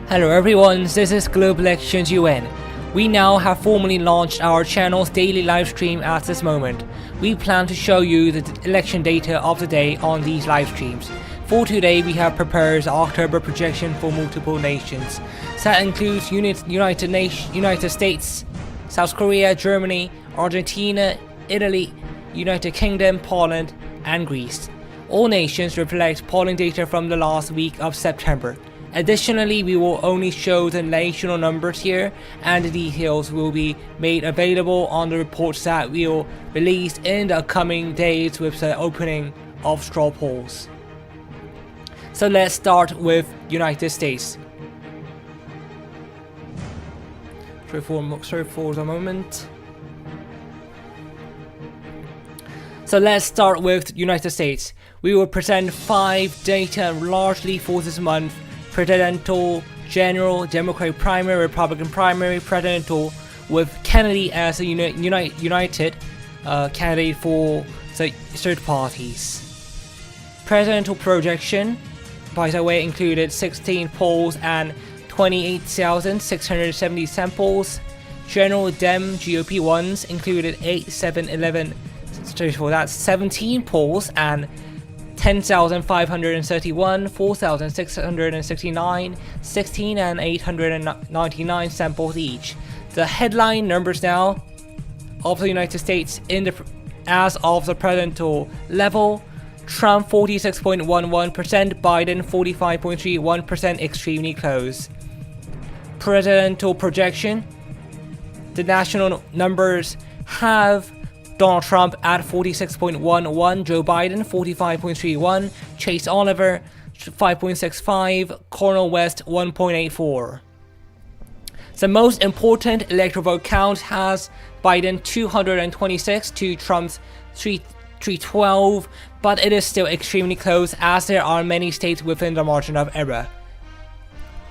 Hello everyone, this is Global Elections UN. We now have formally launched our channel's daily live stream at this moment. We plan to show you the election data of the day on these live streams. For today, we have prepared the October projection for multiple nations. That includes United States, South Korea, Germany, Argentina, Italy, United Kingdom, Poland, and Greece. All nations reflect polling data from the last week of September. Additionally, we will only show the national numbers here, and the details will be made available on the reports that we will release in the coming days with the opening of straw polls. So let's start with United States. Sorry for the moment. So let's start with United States. We will present 5 data largely for this month: presidential, general, Democratic primary, Republican primary, presidential, with Kennedy as a united candidate for the third parties. Presidential projection, by the way, included 16 polls and 28,670 samples. General Dem GOP ones included 17 polls and 10,531, 4,669, 16 and 899 samples each. The headline numbers now of the United States as of the presidential level: Trump 46.11%, Biden 45.31%, extremely close. Presidential projection: the national numbers have Donald Trump at 46.11, Joe Biden 45.31, Chase Oliver 5.65, Cornel West 1.84. The most important electoral vote count has Biden 226 to Trump's 312, but it is still extremely close as there are many states within the margin of error.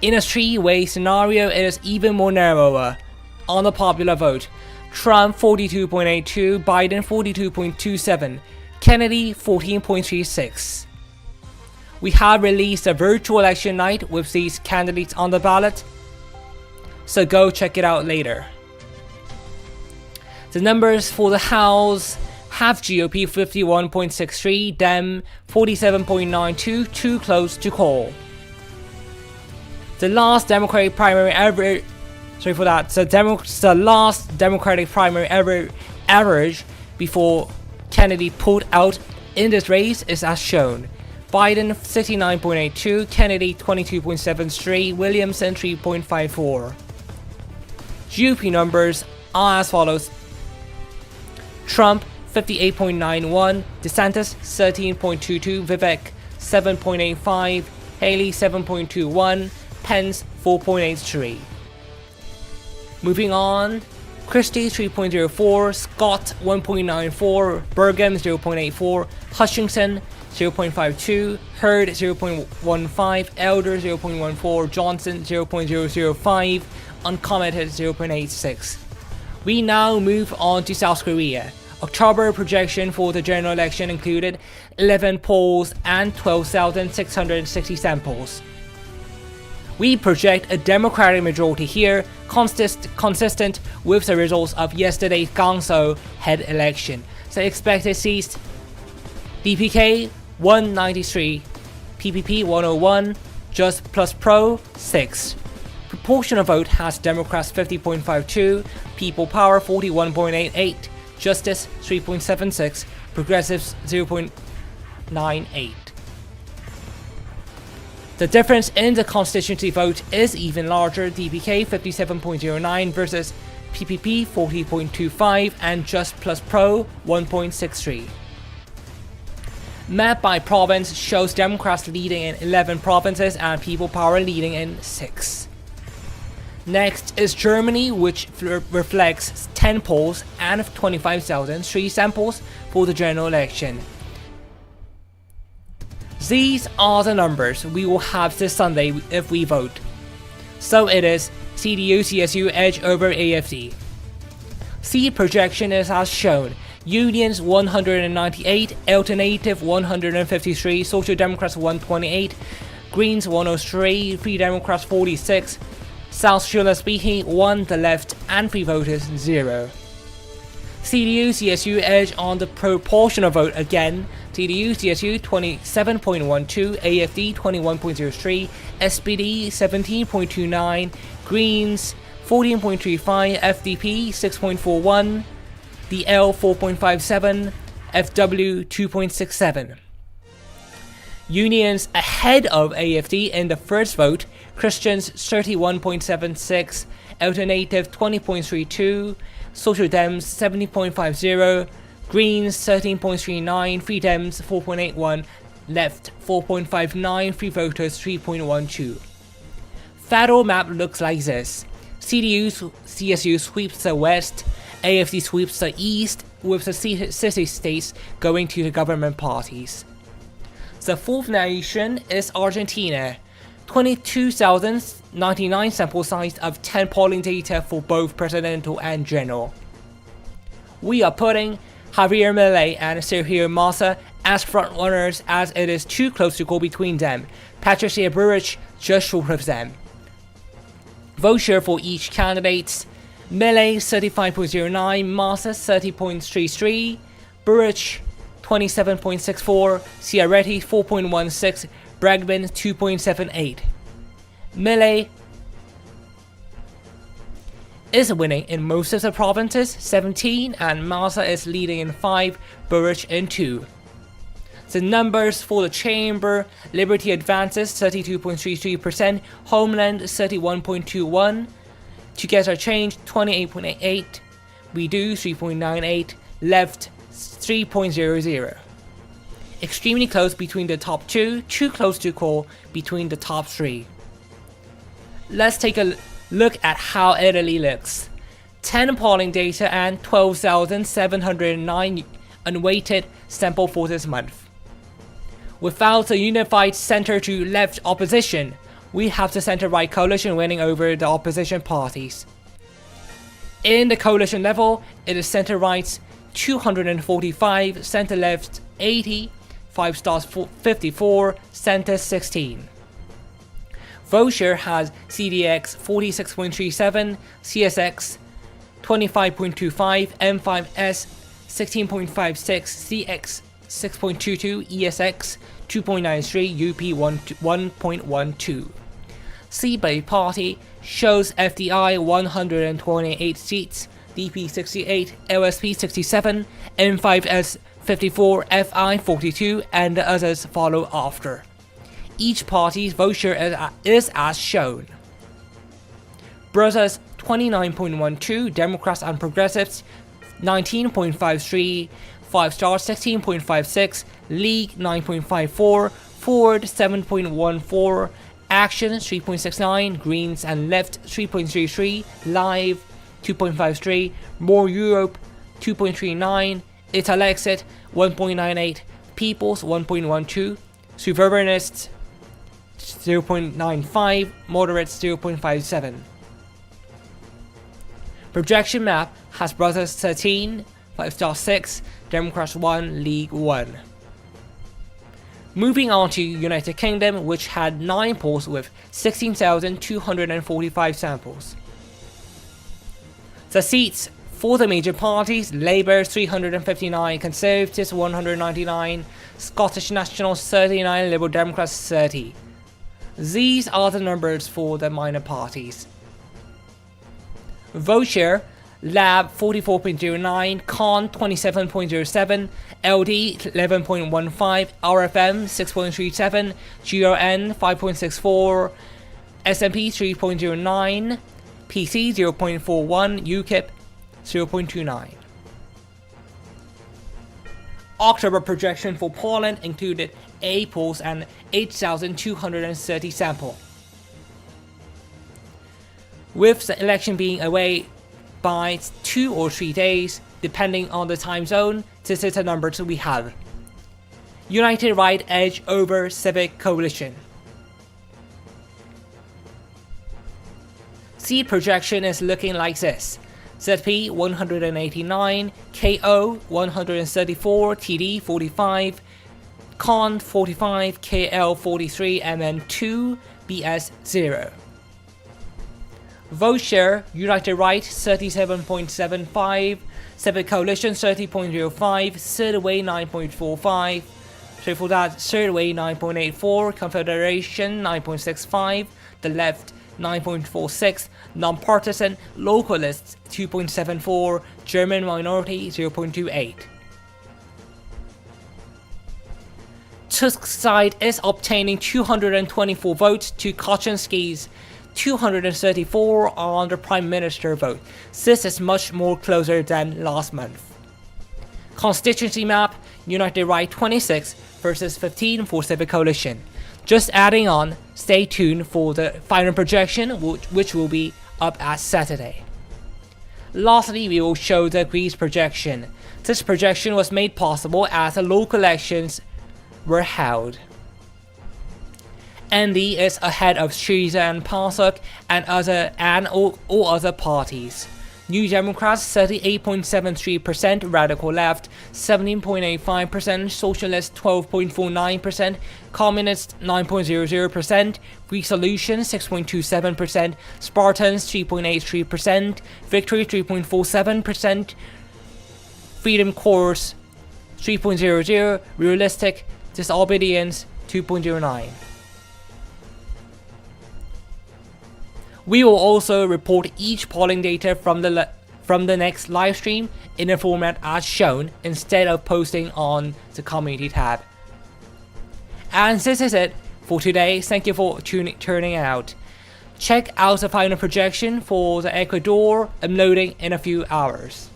In a three-way scenario, it is even more narrower. On the popular vote, Trump 42.82, Biden 42.27, Kennedy 14.36. We have released a virtual election night with these candidates on the ballot, so go check it out later. The numbers for the House have GOP 51.63, Dem 47.92, too close to call. The last Democratic primary ever. The last Democratic primary average before Kennedy pulled out in this race is as shown: Biden 69.82, Kennedy 22.73, Williamson 3.54. GOP numbers are as follows: Trump 58.91, DeSantis 13.22, Vivek 7.85, Haley 7.21, Pence 4.83. Moving on, Christie 3.04, Scott 1.94, Burgum 0.84, Hutchinson 0.52, Hurd 0.15, Elder 0.14, Johnson 0.005, uncommented 0.86. We now move on to South Korea. October projection for the general election included 11 polls and 12,660 samples. We project a Democratic majority here, consistent with the results of yesterday's Gansu-head election. The expected seats: DPK 193, PPP 101, Just plus Pro 6. Proportional vote has Democrats 50.52, People Power 41.88, Justice 3.76, Progressives 0.98. The difference in the constituency vote is even larger: DPK 57.09 versus PPP 40.25 and Just plus Pro 1.63. Map by province shows Democrats leading in 11 provinces and People Power leading in 6. Next is Germany, which reflects 10 polls and 25,003 samples for the general election. These are the numbers we will have this Sunday if we vote. So it is CDU-CSU edge over AFD. Seat projection is as shown: Unions 198, Alternative 153, Social Democrats 128, Greens 103, Free Democrats 46, South Australia speaking 1, the left and free voters 0. CDU CSU edge on the proportional vote again. CDU CSU 27.12, AFD 21.03, SPD 17.29, Greens 14.35, FDP 6.41, the L 4.57, FW 2.67. Unions ahead of AFD in the first vote. Christians 31.76, Alternative 20.32, Social Dems 70.50, Greens 13.39, Free Dems 4.81, Left 4.59, Free Voters 3.12. Federal map looks like this. CSU sweeps the west, AFD sweeps the east, with the city states going to the government parties. The fourth nation is Argentina. 22,099 sample size of 10 polling data for both presidential and general. We are putting Javier Milei and Sergio Massa as frontrunners, as it is too close to call between them. Patricia Bullrich just short of them. Vote share for each candidate: Milei 35.09, Massa 30.33, Bullrich 27.64, Ciaretti 4.16, Bregman 2.78. Milei is winning in most of the provinces, 17, and Massa is leading in 5, Bullrich in 2. The numbers for the chamber: Liberty advances 32.33%, Homeland 31.21%, Together Change 28.88%, We Do 3.98%, Left 3.00%. Extremely close between the top 2, too close to call between the top 3. Let's take a look at how Italy looks. 10 polling data and 12,709 unweighted sample for this month. Without a unified center to left opposition, we have the center-right coalition winning over the opposition parties. In the coalition level, it is center-right 245, center-left 80, 5 stars 54, center 16. Vote share has CDX 46.37, CSX 25.25, M5S 16.56, CX 6.22, ESX 2.93, UP 1.12. Seabay Party shows FDI 128 seats, DP 68, LSP 67, M5S 54, FI 42, and the others follow after. Each party's vote share is as shown. Brothers 29.12, Democrats and Progressives 19.53, 5 stars 16.56, League 9.54, Ford 7.14, Action 3.69, Greens and Left 3.33, Live 2.53, More Europe 2.39, Italexit 1.98, Peoples 1.12, Sovereignists 0.95, Moderates 0.57. Projection map has Brothers 13, 5 star 6, Democrats 1, League 1. Moving on to United Kingdom, which had 9 polls with 16,245 samples. The seats for the major parties: Labour 359, Conservatives 199, Scottish Nationals 39, Liberal Democrats 30. These are the numbers for the minor parties. Vote share: Lab 44.09, Con 27.07, LD 11.15, RFM 6.37, GRN 5.64, SMP 3.09, PC 0.41, UKIP 0.29. October projection for Poland included 8 polls and 8,230 sample. With the election being away by 2 or 3 days, depending on the time zone, this is the numbers we have. United Right edge over Civic Coalition. Seat projection is looking like this: ZP 189, KO 134, TD 45, Con 45, KL 43, MN2, BS0. Vote share: United Right 37.75, Civic Coalition 30.05, Third Way 9.45, Triple That Third Way 9.84, Confederation 9.65, The Left 9.46, Non-Partisan Localists 2.74, German Minority 0.28. Tusk's side is obtaining 224 votes to Kaczynski's 234 on the Prime Minister vote. This is much more closer than last month. Constituency map: United Right 26 versus 15 for Civic Coalition. Just adding on, stay tuned for the final projection, which will be up at Saturday. Lastly, we will show the Greece projection. This projection was made possible as the local elections were held. ND is ahead of Syriza and PASOK and all other parties. New Democrats 38.73%, Radical Left 17.85%, Socialist 12.49%, Communist 9.00%, Greek Solution 6.27%, Spartans 3.83%, Victory 3.47%, Freedom Course 3.00%, Realistic Disobedience 2.09%. We will also report each polling data from the next live stream in the format as shown instead of posting on the community tab. And this is it for today. Thank you for turning out. Check out the final projection for the Ecuador uploading in a few hours.